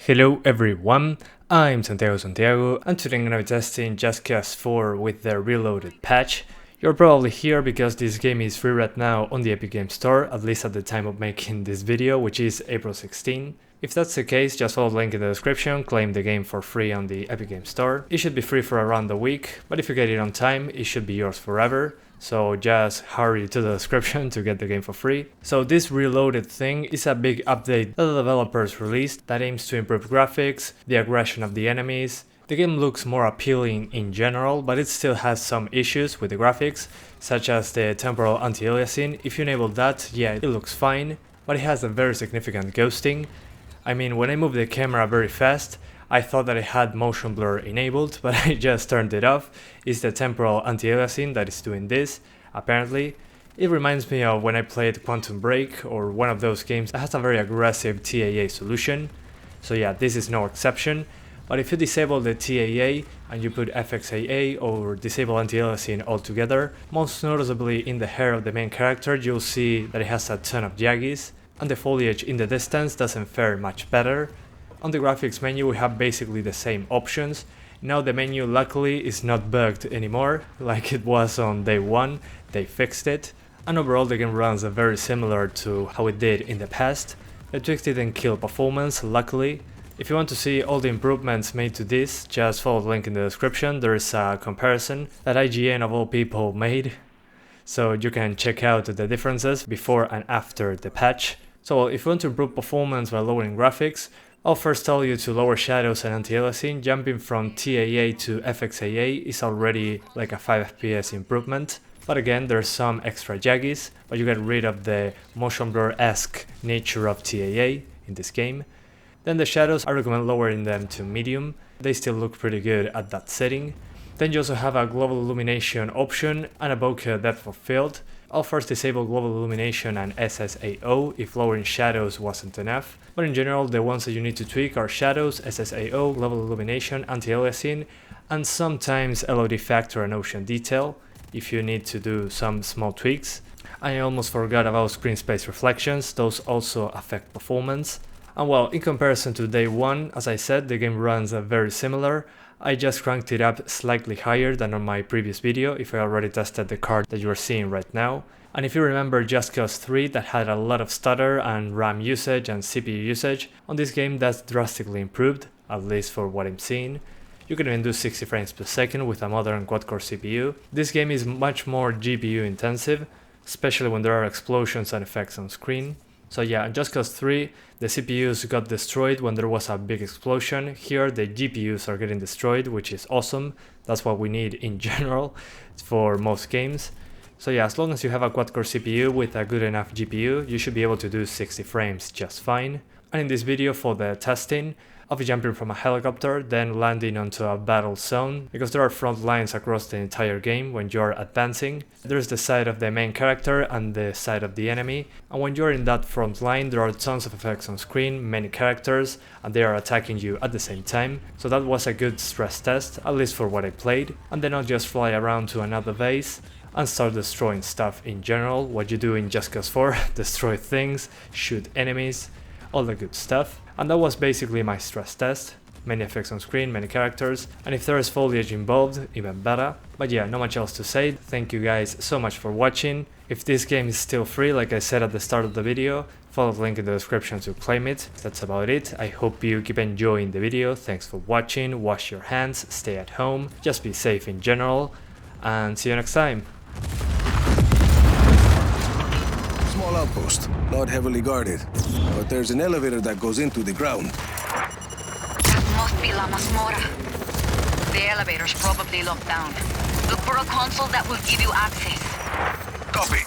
Hello everyone, I'm Santiago, and today I'm gonna be testing Just Cause 4 with the reloaded patch. You're probably here because this game is free right now on the Epic Games Store, at least at the time of making this video, which is April 16. If that's the case, just follow the link in the description, claim the game for free on the Epic Games Store. It should be free for around a week, but if you get it on time, it should be yours forever. So just hurry to the description to get the game for free. So this reloaded thing is a big update that the developers released that aims to improve graphics, the aggression of the enemies. The game looks more appealing in general, but it still has some issues with the graphics, such as the temporal anti-aliasing. If you enable that, yeah, it looks fine, but it has a very significant ghosting. I mean, when I move the camera very fast, I thought that it had motion blur enabled, but I just turned it off. It's the temporal anti-aliasing that is doing this, apparently. It reminds me of when I played Quantum Break or one of those games that has a very aggressive TAA solution. So yeah, this is no exception. But if you disable the TAA and you put FXAA or disable anti-aliasing altogether, most noticeably in the hair of the main character, you'll see that it has a ton of jaggies, and the foliage in the distance doesn't fare much better. On the graphics menu we have basically the same options. Now the menu luckily is not bugged anymore like it was on day one, they fixed it. And overall the game runs very similar to how it did in the past. The tweaks didn't kill performance, luckily. If you want to see all the improvements made to this, just follow the link in the description. There is a comparison that IGN of all people made, so you can check out the differences before and after the patch. So if you want to improve performance by lowering graphics, I'll first tell you to lower shadows and anti-aliasing. Jumping from TAA to FXAA is already like a 5 FPS improvement. But again, there's some extra jaggies, but you get rid of the motion blur-esque nature of TAA in this game. Then the shadows, I recommend lowering them to medium. They still look pretty good at that setting. Then you also have a global illumination option and a bokeh depth of field. I'll first disable global illumination and SSAO if lowering shadows wasn't enough. But in general, the ones that you need to tweak are shadows, SSAO, global illumination, anti-aliasing, and sometimes LOD factor and ocean detail if you need to do some small tweaks. I almost forgot about screen space reflections, those also affect performance. And well, in comparison to day one, as I said, the game runs very similar. I just cranked it up slightly higher than on my previous video if I already tested the card that you are seeing right now. And if you remember Just Cause 3 that had a lot of stutter and RAM usage and CPU usage, on this game that's drastically improved, at least for what I'm seeing. You can even do 60 frames per second with a modern quad-core CPU. This game is much more GPU intensive, especially when there are explosions and effects on screen. So yeah, in Just Cause 3, the CPUs got destroyed when there was a big explosion. Here the GPUs are getting destroyed, which is awesome. That's what we need in general for most games. So yeah, as long as you have a quad-core CPU with a good enough GPU, you should be able to do 60 frames just fine. And in this video for the testing, I'll be jumping from a helicopter, then landing onto a battle zone, because there are front lines across the entire game when you're advancing. There's the side of the main character and the side of the enemy, and when you're in that front line there are tons of effects on screen, many characters, and they are attacking you at the same time. So that was a good stress test, at least for what I played. And then I'll just fly around to another base and start destroying stuff in general, what you do in Just Cause 4, destroy things, shoot enemies, all the good stuff. And that was basically my stress test. Many effects on screen, many characters, and if there is foliage involved, even better. But yeah, not much else to say. Thank you guys so much for watching. If this game is still free, like I said at the start of the video, follow the link in the description to claim it. That's about it. I hope you keep enjoying the video. Thanks for watching. Wash your hands, stay at home, just be safe in general, and see you next time. Small outpost, not heavily guarded, but there's an elevator that goes into the ground. That must be La Masmorra. The elevator's probably locked down. Look for a console that will give you access. Copy.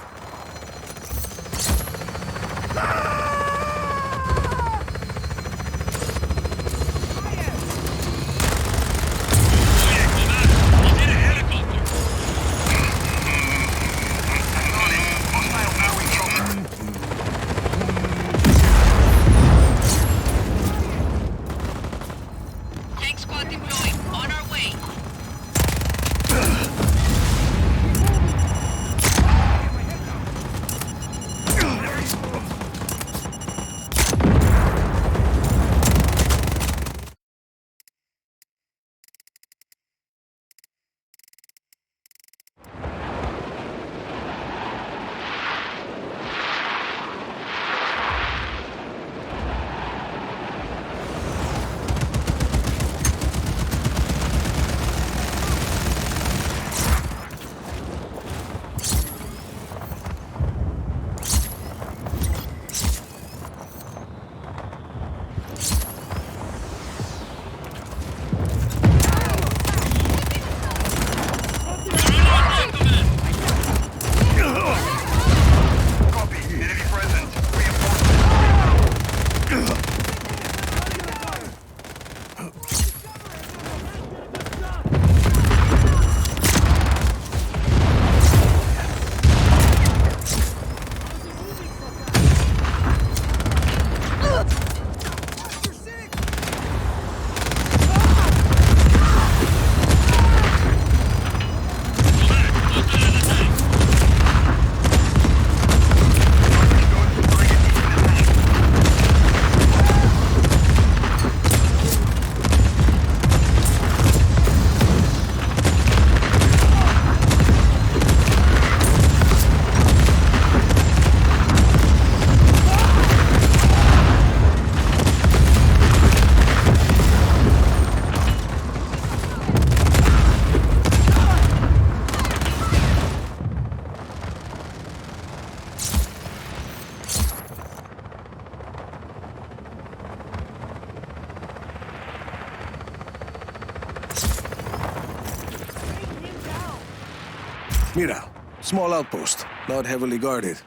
Mira, small outpost, not heavily guarded.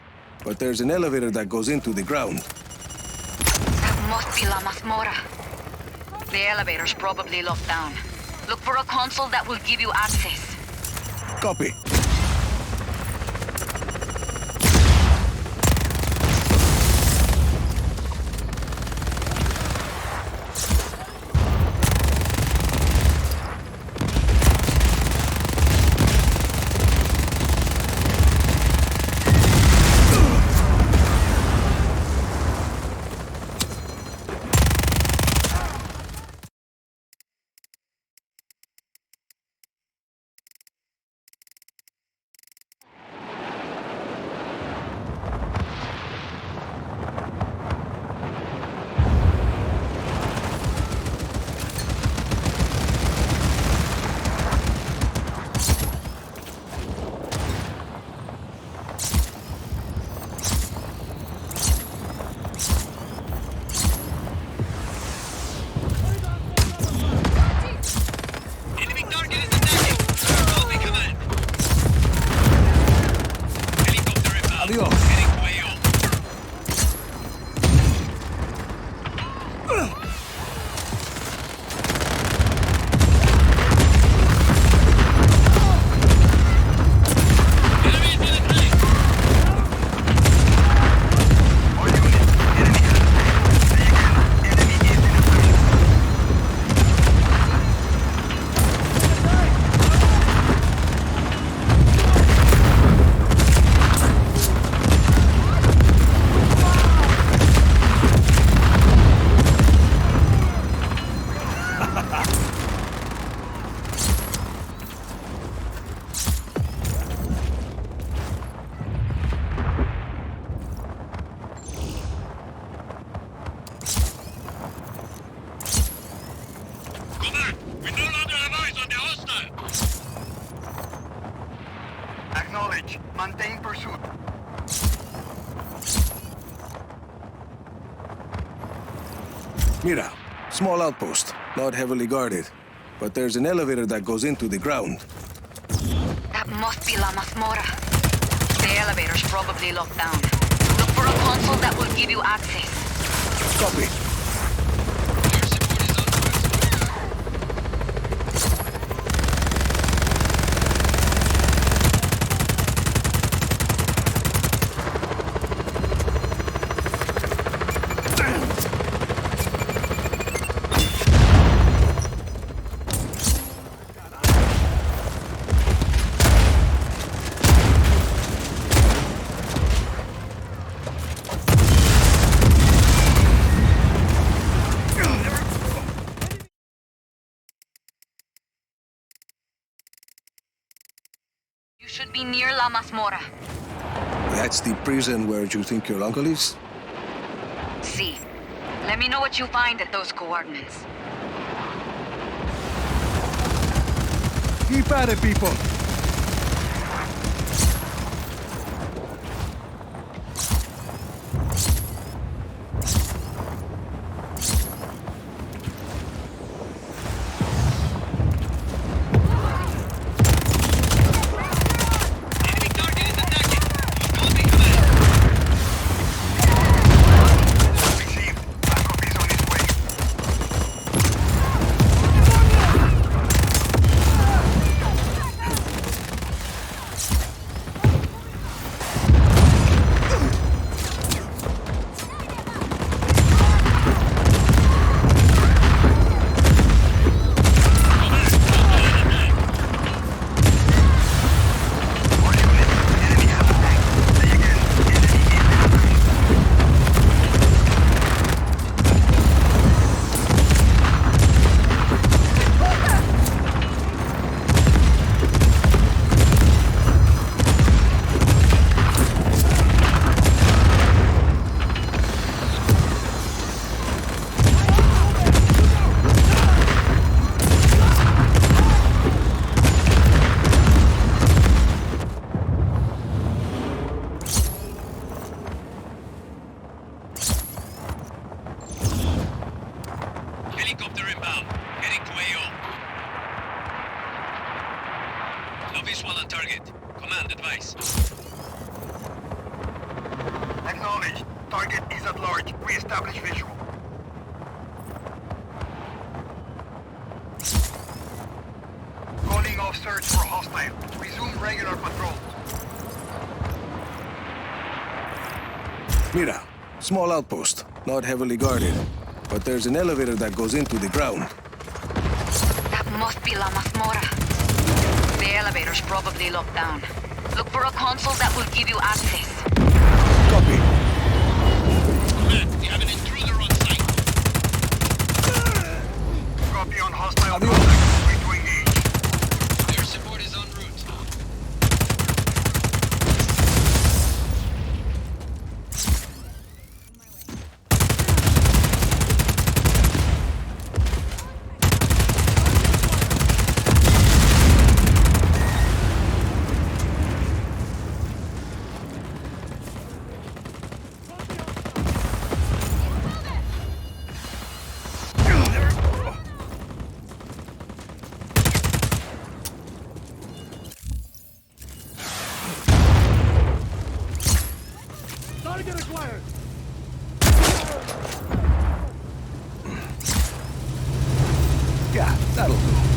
But there's an elevator that goes into the ground. That must be La Mazmorra. The elevator's probably locked down. Look for a console that will give you access. Copy. Maintain pursuit. Mira, small outpost, not heavily guarded. But there's an elevator that goes into the ground. That must be La Mazmorra. The elevator's probably locked down. Look for a console that will give you access. Copy. You should be near La Mazmorra. That's the prison where you think your uncle is? See. Let me know what you find at those coordinates. Keep at it, people! Helicopter inbound. Heading to AO. No visual on target. Command, supplies. Acknowledged. Target is at large. Re-establish visual. Calling off search for hostile. Resume regular patrol. Mira, small outpost, not heavily guarded. But there's an elevator that goes into the ground. That must be La Mazmorra. The elevator's probably locked down. Look for a console that will give you access. Copy. Command, we have an intruder on site. Copy on hostile Adios. contact. Free to engage. Air support is en route. Yeah, that'll do.